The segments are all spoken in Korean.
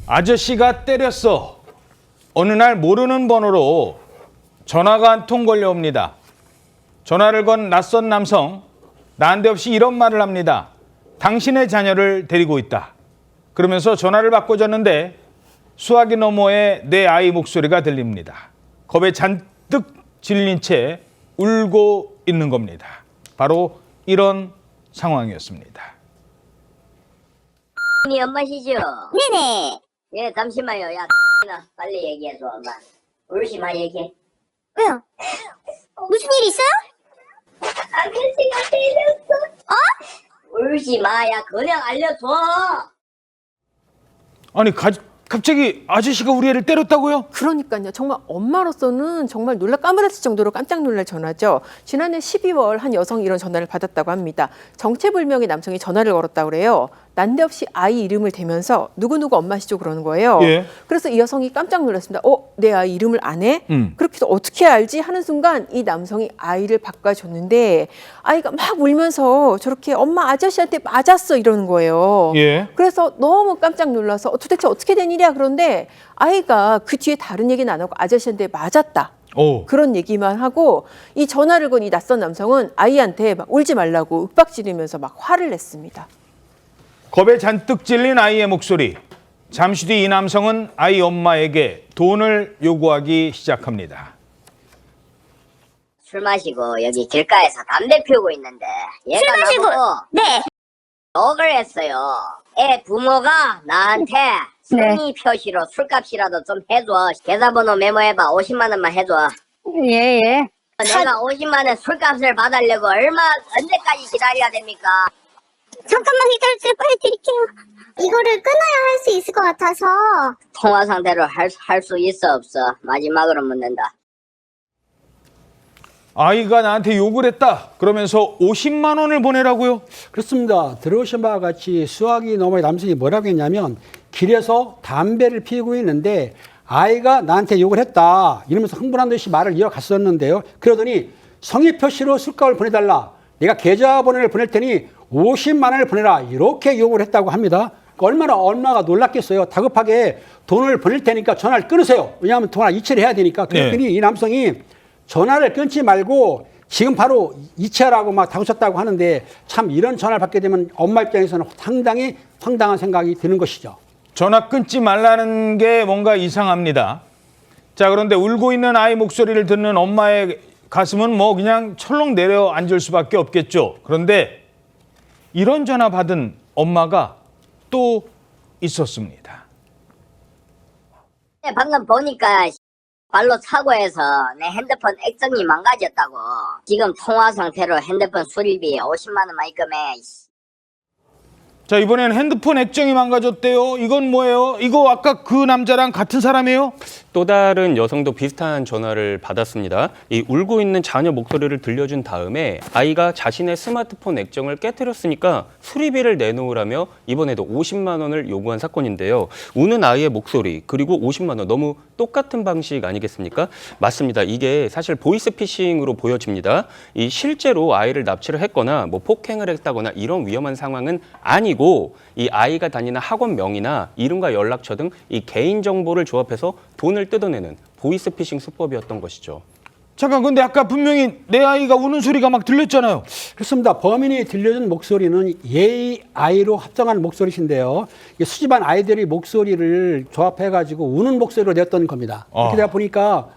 아저씨가 때렸어. 어느 날 모르는 번호로 전화가 한 통 걸려옵니다. 전화를 건 낯선 남성, 난데없이 이런 말을 합니다. 당신의 자녀를 데리고 있다. 그러면서 전화를 바꿔줬는데 수화기 너머에 내 아이 목소리가 들립니다. 겁에 잔뜩 질린 채 울고 있는 겁니다. 바로 이런 상황이었습니다. 이 엄마시죠? 네네. 예, 잠시만요. 야, 나 빨리 얘기해줘, 엄마. 울지 마, 얘기해. 왜요? 무슨 일 있어요? 아저씨가 때렸어. 울지 마, 야, 그냥 알려줘. 아니 갑자기 아저씨가 우리 애를 때렸다고요? 그러니까요. 정말 엄마로서는 정말 까무라칠 정도로 깜짝 놀랄 전화죠. 지난해 12월 한 여성이 이런 전화를 받았다고 합니다. 정체불명의 남성이 전화를 걸었다고 그래요. 난데없이 아이 이름을 대면서 누구누구 엄마시죠 그러는 거예요. 예. 그래서 이 여성이 깜짝 놀랐습니다. 내 아이 이름을 안 해? 그렇게 해서 어떻게 알지? 하는 순간 이 남성이 아이를 바꿔줬는데 아이가 막 울면서 저렇게 엄마 아저씨한테 맞았어 이러는 거예요. 예. 그래서 너무 깜짝 놀라서 도대체 어떻게 된 일이야? 그런데 아이가 그 뒤에 다른 얘기는 안 하고 아저씨한테 맞았다. 그런 얘기만 하고 이 전화를 건 이 낯선 남성은 아이한테 막 울지 말라고 윽박지르면서 막 화를 냈습니다. 겁에 잔뜩 질린 아이의 목소리. 잠시 뒤 이 남성은 아이 엄마에게 돈을 요구하기 시작합니다. 술 마시고 여기 길가에서 담배 피우고 있는데 얘가 술 마시고. 나보고 네. 욕을 했어요. 애 부모가 나한테 성의 표시로 술값이라도 좀 해줘. 계좌번호 메모해봐. 50만 원만 해줘. 예. 내가 50만 원 술값을 받으려고 언제까지 기다려야 됩니까? 잠깐만 기다려주세요. 빨리 드릴게요. 이거를 끊어야 할 수 있을 것 같아서. 통화 상태로 할 수 있어 없어? 마지막으로 묻는다. 아이가 나한테 욕을 했다. 그러면서 50만 원을 보내라고요? 그렇습니다. 들어오신 바와 같이 수화기 너머의 남성이 뭐라고 했냐면 길에서 담배를 피우고 있는데 아이가 나한테 욕을 했다 이러면서 흥분한 듯이 말을 이어갔었는데요. 그러더니 성의 표시로 술값을 보내달라. 내가 계좌번호를 보낼 테니 50만 원을 보내라. 이렇게 요구를 했다고 합니다. 그러니까 얼마나 엄마가 놀랐겠어요. 다급하게 돈을 보낼 테니까 전화를 끊으세요. 왜냐하면 통화를 이체를 해야 되니까. 그랬더니 이 남성이 전화를 끊지 말고 지금 바로 이체하라고 막 다그쳤다고 하는데 참 이런 전화를 받게 되면 엄마 입장에서는 상당히 황당한 생각이 드는 것이죠. 전화 끊지 말라는 게 뭔가 이상합니다. 자, 그런데 울고 있는 아이 목소리를 듣는 엄마의 가슴은 뭐 그냥 철렁 내려앉을 수밖에 없겠죠. 그런데 이런 전화 받은 엄마가 또 있었습니다. 방금 보니까 발로 차고해서 내 핸드폰 액정이 망가졌다고. 지금 통화 상태로 핸드폰 수리비 50만 원만 입금해. 자, 이번엔 핸드폰 액정이 망가졌대요. 이건 뭐예요? 이거 아까 그 남자랑 같은 사람이에요? 또 다른 여성도 비슷한 전화를 받았습니다. 이 울고 있는 자녀 목소리를 들려준 다음에 아이가 자신의 스마트폰 액정을 깨트렸으니까 수리비를 내놓으라며 이번에도 50만 원을 요구한 사건인데요. 우는 아이의 목소리 그리고 50만 원 너무 똑같은 방식 아니겠습니까? 맞습니다. 이게 사실 보이스피싱으로 보여집니다. 이 실제로 아이를 납치를 했거나 뭐 폭행을 했다거나 이런 위험한 상황은 아니고 이 아이가 다니는 학원 명이나 이름과 연락처 등 이 개인 정보를 조합해서 돈을 뜯어내는 보이스피싱 수법이었던 것이죠. 잠깐, 근데 아까 분명히 내 아이가 우는 소리가 막 들렸잖아요. 그렇습니다. 범인이 들려준 목소리는 AI로 합성한 목소리신데요. 수집한 아이들이 목소리를 조합해가지고 우는 목소리로 냈던 겁니다. 그렇게 되다 보니까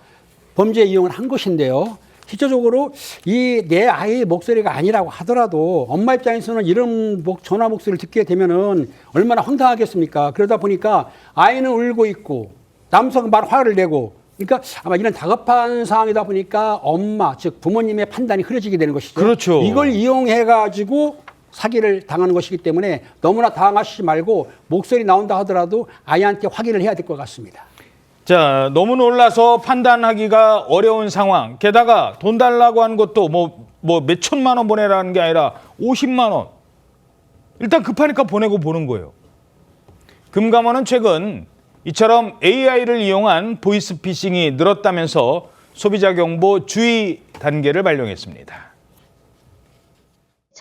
범죄 이용을 한 것인데요. 실질적으로 이 내 아이의 목소리가 아니라고 하더라도 엄마 입장에서는 이런 전화 목소리를 듣게 되면은 얼마나 황당하겠습니까? 그러다 보니까 아이는 울고 있고 남성은 막 화를 내고 그러니까 아마 이런 다급한 상황이다 보니까 엄마, 즉 부모님의 판단이 흐려지게 되는 것이죠. 그렇죠. 이걸 이용해가지고 사기를 당하는 것이기 때문에 너무나 당하시지 말고 목소리 나온다 하더라도 아이한테 확인을 해야 될 것 같습니다. 자, 너무 놀라서 판단하기가 어려운 상황. 게다가 돈 달라고 한 것도 뭐 몇 천만 원 보내라는 게 아니라 50만 원. 일단 급하니까 보내고 보는 거예요. 금감원은 최근 이처럼 AI를 이용한 보이스피싱이 늘었다면서 소비자 경보 주의 단계를 발령했습니다.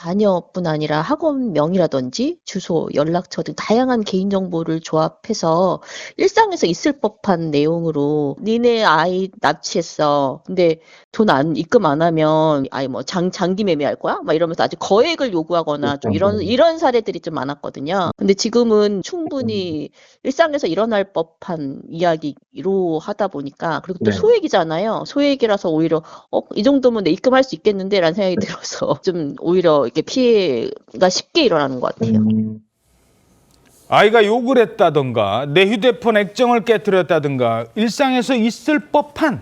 자녀뿐 아니라 학원명이라든지 주소, 연락처 등 다양한 개인정보를 조합해서 일상에서 있을 법한 내용으로 니네 아이 납치했어. 근데 돈 입금 안 하면 아이 뭐 장기 매매할 거야? 막 이러면서 아주 거액을 요구하거나 좀 이런 사례들이 좀 많았거든요. 근데 지금은 충분히 일상에서 일어날 법한 이야기로 하다 보니까 그리고 또 소액이잖아요. 소액이라서 오히려 이 정도면 내 입금할 수 있겠는데라는 생각이 들어서 좀 오히려 이렇게 피해가 쉽게 일어나는 것 같아요. 아이가 욕을 했다든가 내 휴대폰 액정을 깨뜨렸다든가 일상에서 있을 법한,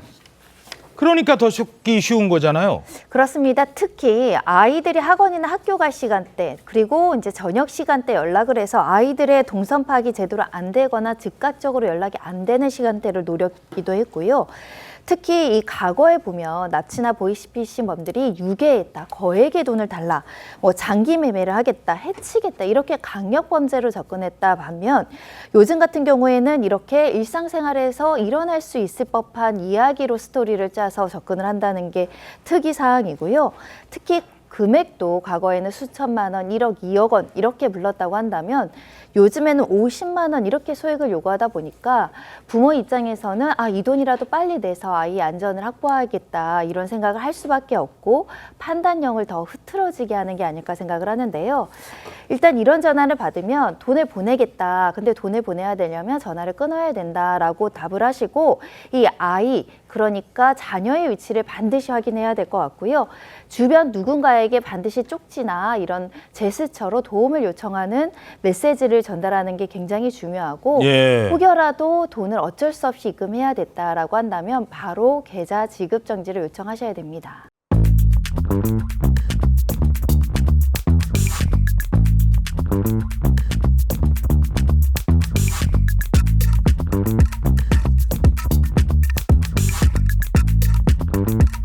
그러니까 더 속기 쉬운 거잖아요. 그렇습니다. 특히 아이들이 학원이나 학교 갈 시간대, 그리고 이제 저녁 시간대 연락을 해서 아이들의 동선 파악이 제대로 안 되거나 즉각적으로 연락이 안 되는 시간대를 노렸기도 했고요. 특히 이 과거에 보면 납치나 보이스피싱범들이 유괴했다, 거액의 돈을 달라, 뭐 장기 매매를 하겠다, 해치겠다 이렇게 강력 범죄로 접근했다 반면 요즘 같은 경우에는 이렇게 일상생활에서 일어날 수 있을 법한 이야기로 스토리를 짜서 접근을 한다는 게 특이 사항이고요. 특히 금액도 과거에는 수천만 원, 1억, 2억 원 이렇게 불렀다고 한다면 요즘에는 50만 원 이렇게 소액을 요구하다 보니까 부모 입장에서는 이 돈이라도 빨리 내서 아이의 안전을 확보하겠다 이런 생각을 할 수밖에 없고 판단력을 더 흐트러지게 하는 게 아닐까 생각을 하는데요. 일단 이런 전화를 받으면 돈을 보내겠다. 근데 돈을 보내야 되려면 전화를 끊어야 된다라고 답을 하시고 이 아이, 그러니까 자녀의 위치를 반드시 확인해야 될 것 같고요. 주변 누군가에게 반드시 쪽지나 이런 제스처로 도움을 요청하는 메시지를 전달하는 게 굉장히 중요하고 혹여라도 돈을 어쩔 수 없이 입금해야 됐다라고 한다면 바로 계좌 지급 정지를 요청하셔야 됩니다. you.